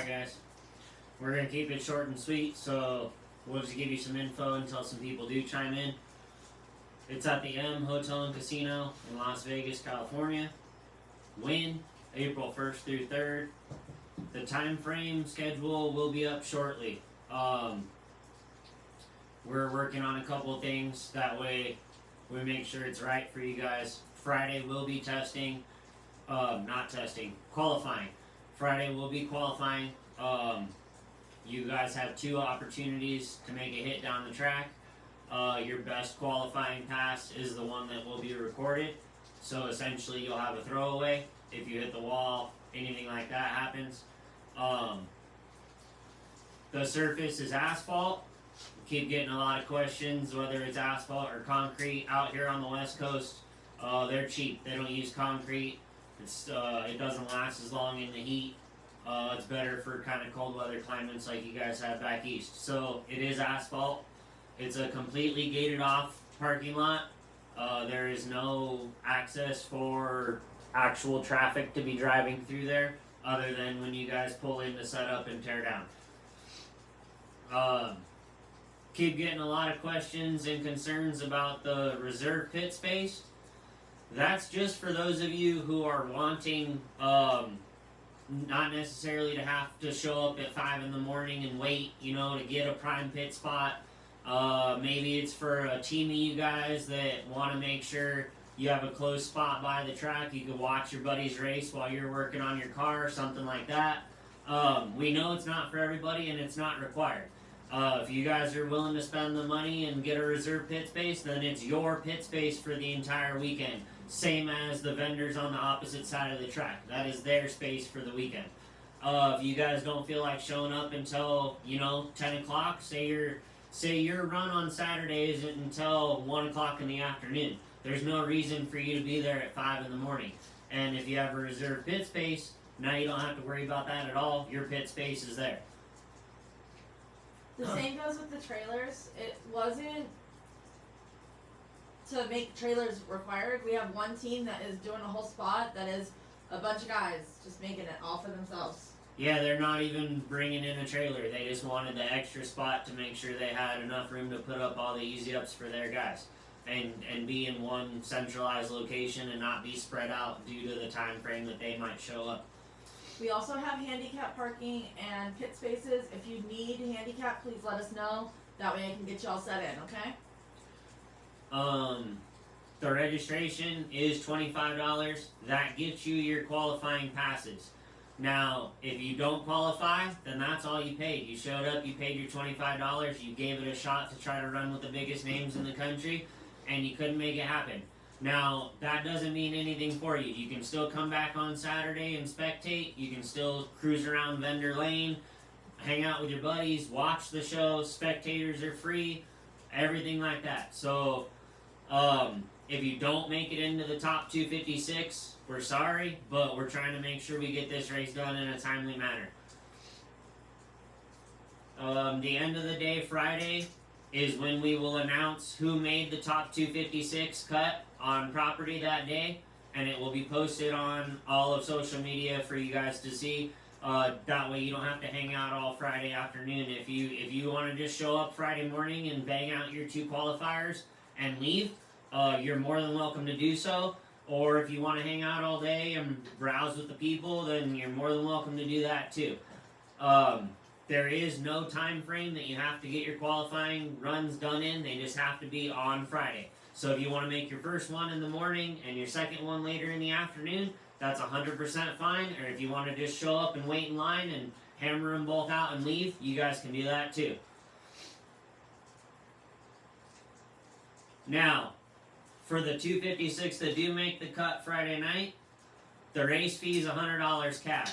Alright guys, we're going to keep it short and sweet, so we'll just give you some info until some people do chime in. It's at the M Hotel and Casino in Las Vegas, California. When? April 1st through 3rd. The time frame schedule will be up shortly. We're working on a couple things, that way we make sure it's right for you guys. Friday will be qualifying. Friday will be qualifying. You guys have 2 opportunities to make a hit down the track. Your best qualifying pass is the one that will be recorded. So essentially you'll have a throwaway. If you hit the wall, anything like that happens. The surface is asphalt. Keep getting a lot of questions whether it's asphalt or concrete. Out here on the West Coast, they're cheap. They don't use concrete. It doesn't last as long in the heat. It's better for kind of cold weather climates like you guys have back east. So it is asphalt. It's a completely gated off parking lot. There is no access for actual traffic to be driving through there other than when you guys pull in to set up and tear down. Keep getting a lot of questions and concerns about the reserve pit space. That's just for those of you who are wanting not necessarily to have to show up at 5 in the morning and wait, to get a prime pit spot. Maybe it's for a team of you guys that want to make sure you have a close spot by the track. You can watch your buddy's race while you're working on your car or something like that. We know it's not for everybody and it's not required. If you guys are willing to spend the money and get a reserve pit space, then it's your pit space for the entire weekend. Same as the vendors on the opposite side of the track. That is their space for the weekend. If you guys don't feel like showing up until, 10 o'clock, say your run on Saturday isn't until 1 o'clock in the afternoon. There's no reason for you to be there at 5 in the morning. And if you have a reserved pit space, now you don't have to worry about that at all. Your pit space is there. The same goes with the trailers. It wasn't to make trailers required. We have one team that is doing a whole spot that is a bunch of guys just making it all for themselves. Yeah, they're not even bringing in a trailer. They just wanted the extra spot to make sure they had enough room to put up all the easy ups for their guys. And be in one centralized location and not be spread out due to the time frame that they might show up. We also have handicap parking and pit spaces. If you need handicap, please let us know. That way I can get you all set in, okay? The registration is $25. That gets you your qualifying passes. Now, if you don't qualify, then that's all you paid. You showed up, you paid your $25, you gave it a shot to try to run with the biggest names in the country, and you couldn't make it happen. Now, that doesn't mean anything for you. You can still come back on Saturday and spectate. You can still cruise around vendor lane, hang out with your buddies, watch the show. Spectators are free, everything like that. So, if you don't make it into the top 256, we're sorry, but we're trying to make sure we get this race done in a timely manner. The end of the day, Friday, is when we will announce who made the top 256 cut on property that day, and it will be posted on all of social media for you guys to see. That way you don't have to hang out all Friday afternoon. If you want to just show up Friday morning and bang out your 2 qualifiers and leave, you're more than welcome to do so. Or if you want to hang out all day and browse with the people, then you're more than welcome to do that too. There is no time frame that you have to get your qualifying runs done in. They just have to be on Friday. So if you want to make your first one in the morning and your second one later in the afternoon, that's 100% fine. Or if you want to just show up and wait in line and hammer them both out and leave, you guys can do that too. Now, for the 256 that do make the cut Friday night, the race fee is $100 cash.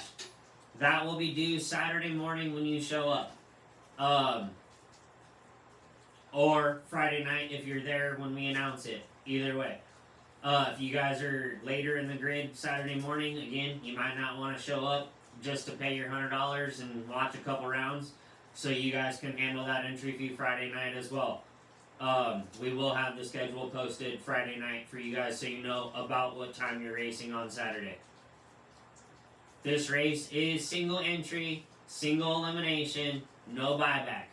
That will be due Saturday morning when you show up. Or Friday night if you're there when we announce it. Either way. If you guys are later in the grid Saturday morning, again, you might not want to show up just to pay your $100 and watch a couple rounds. So you guys can handle that entry fee Friday night as well. We will have the schedule posted Friday night for you guys so you know about what time you're racing on Saturday. This race is single entry, single elimination, no buyback.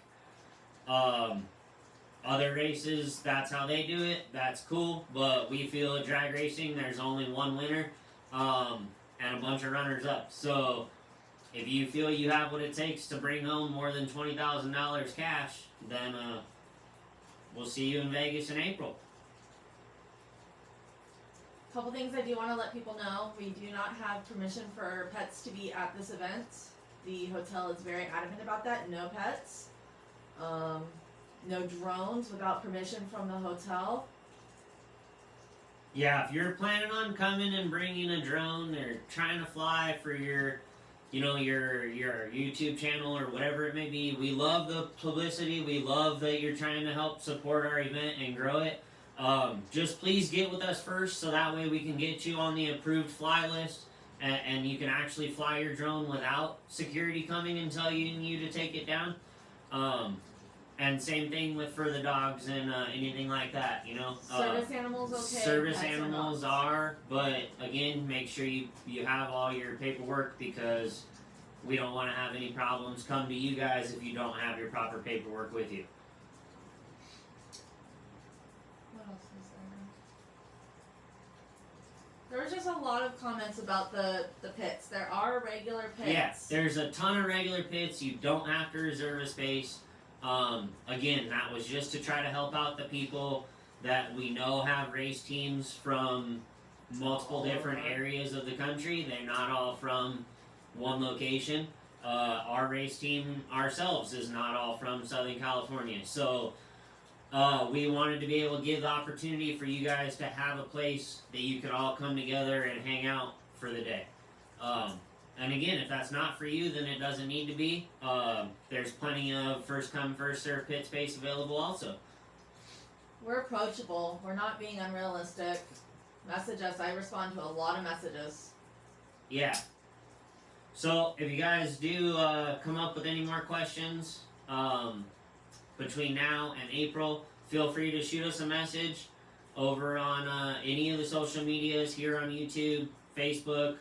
Other races, that's how they do it. That's cool, but we feel at drag racing, there's only one winner, and a bunch of runners up. So, if you feel you have what it takes to bring home more than $20,000 cash, then we'll see you in Vegas in April. Couple things I do want to let people know. We do not have permission for pets to be at this event. The hotel is very adamant about that. No pets. No drones without permission from the hotel. Yeah, if you're planning on coming and bringing a drone or trying to fly for your YouTube channel or whatever it may be, we love the publicity. We love that you're trying to help support our event and grow it. Just please get with us first, so that way we can get you on the approved fly list, and you can actually fly your drone without security coming and telling you to take it down. And same thing for the dogs and anything like that, you know. Service animals okay. Service pets animals are, but again, make sure you have all your paperwork, because we don't want to have any problems come to you guys if you don't have your proper paperwork with you. What else is there? There was just a lot of comments about the pits. There are regular pits. Yeah, there's a ton of regular pits. You don't have to reserve a space. Again, that was just to try to help out the people that we know have race teams from multiple different areas of the country. They're not all from one location. Our race team ourselves is not all from Southern California. So, we wanted to be able to give the opportunity for you guys to have a place that you could all come together and hang out for the day. And again, if that's not for you, then it doesn't need to be. There's plenty of first come, first serve pit space available also. We're approachable. We're not being unrealistic. Message us. I respond to a lot of messages. Yeah. So, if you guys do come up with any more questions between now and April, feel free to shoot us a message over on any of the social medias here on YouTube, Facebook,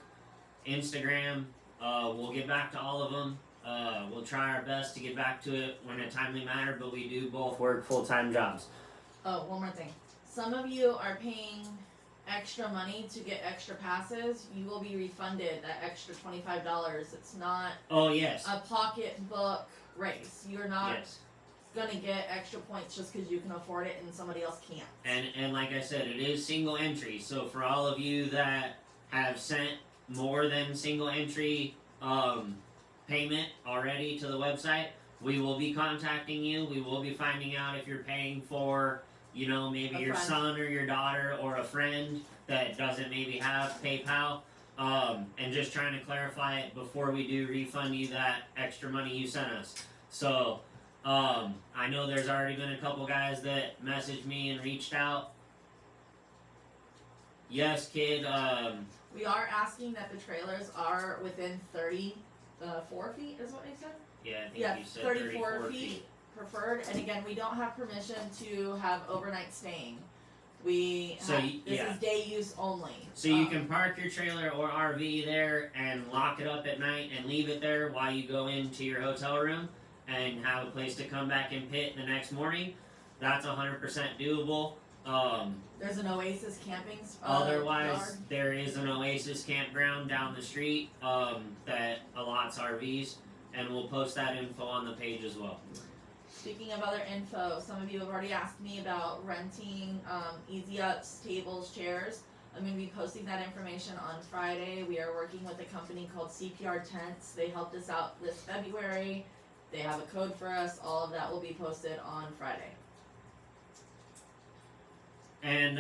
Instagram. We'll get back to all of them. We'll try our best to get back to it when a timely manner, but we do both work full-time jobs. Oh, one more thing. Some of you are paying extra money to get extra passes. You will be refunded that extra $25. It's not yes. a pocketbook race. You're not Yes. gonna get extra points just because you can afford it and somebody else can't. And like I said, it is single entry. So for all of you that have sent more than single entry payment already to the website, we will be contacting you. We will be finding out if you're paying for, maybe A your friend. son or your daughter or a friend that doesn't maybe have PayPal, and just trying to clarify it before we do refund you that extra money you sent us. So I know there's already been a couple guys that messaged me and reached out. Yes, kid. We are asking that the trailers are within 34 feet, is what they said? Yeah, I think Yeah, you said 34 feet preferred. And again, we don't have permission to have overnight staying. This is day use only. So you can park your trailer or RV there and lock it up at night and leave it there while you go into your hotel room and have a place to come back and pit the next morning. That's 100% doable. There's an Oasis camping Otherwise, yard. there is an Oasis campground down the street that allots RVs, and we'll post that info on the page as well. Speaking of other info, some of you have already asked me about renting Easy Ups, tables, chairs. I'm going to be posting that information on Friday. We are working with a company called CPR Tents. They helped us out this February. They have a code for us. All of that will be posted on Friday. And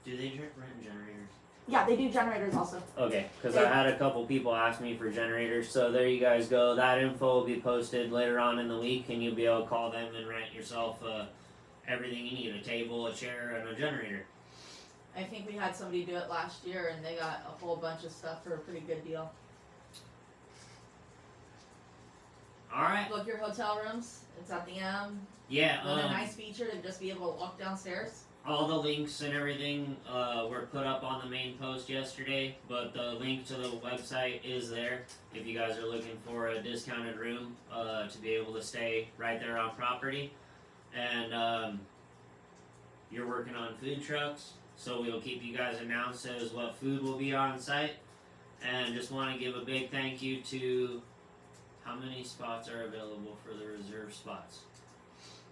do they rent generators? Yeah, they do generators also. Okay, because I had a couple people ask me for generators, so there you guys go. That info will be posted later on in the week, and you'll be able to call them and rent yourself everything you need: a table, a chair, and a generator. I think we had somebody do it last year, and they got a whole bunch of stuff for a pretty good deal. Alright. Book your hotel rooms. It's at the M. Yeah, With a nice feature to just be able to walk downstairs. all the links and everything were put up on the main post yesterday, but the link to the website is there if you guys are looking for a discounted room to be able to stay right there on property. And you're working on food trucks, so we'll keep you guys announced as what food will be on site. And just want to give a big thank you to how many spots are available for the reserve spots.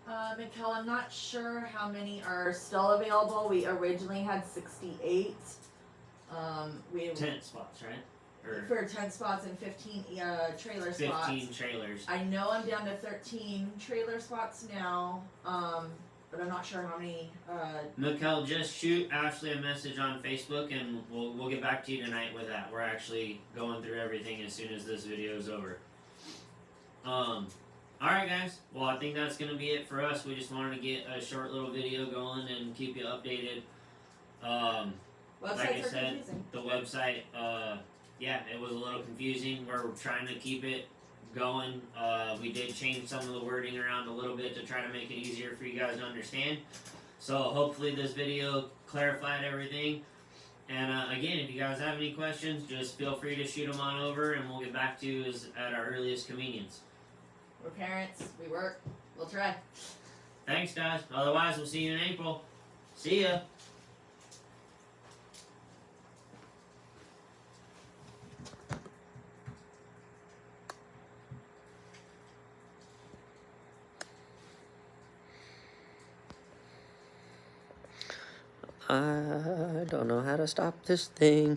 Mikkel, I'm not sure how many are still available. We originally had 68. We 10 spots, right? Or for 10 spots and 15 trailer 15 spots. trailers. I know I'm down to 13 trailer spots now, but I'm not sure how many. Mikkel, just shoot Ashley a message on Facebook and we'll get back to you tonight with that. We're actually going through everything as soon as this video is over. Alright guys, well I think that's going to be it for us. We just wanted to get a short little video going and keep you updated. Websites like I are said, confusing. the website, yeah, it was a little confusing. We're trying to keep it going. We did change some of the wording around a little bit to try to make it easier for you guys to understand. So hopefully this video clarified everything. And again, if you guys have any questions, just feel free to shoot them on over and we'll get back to you at our earliest convenience. We're parents, we work, we'll try. Thanks guys, otherwise we'll see you in April. See ya! I don't know how to stop this thing.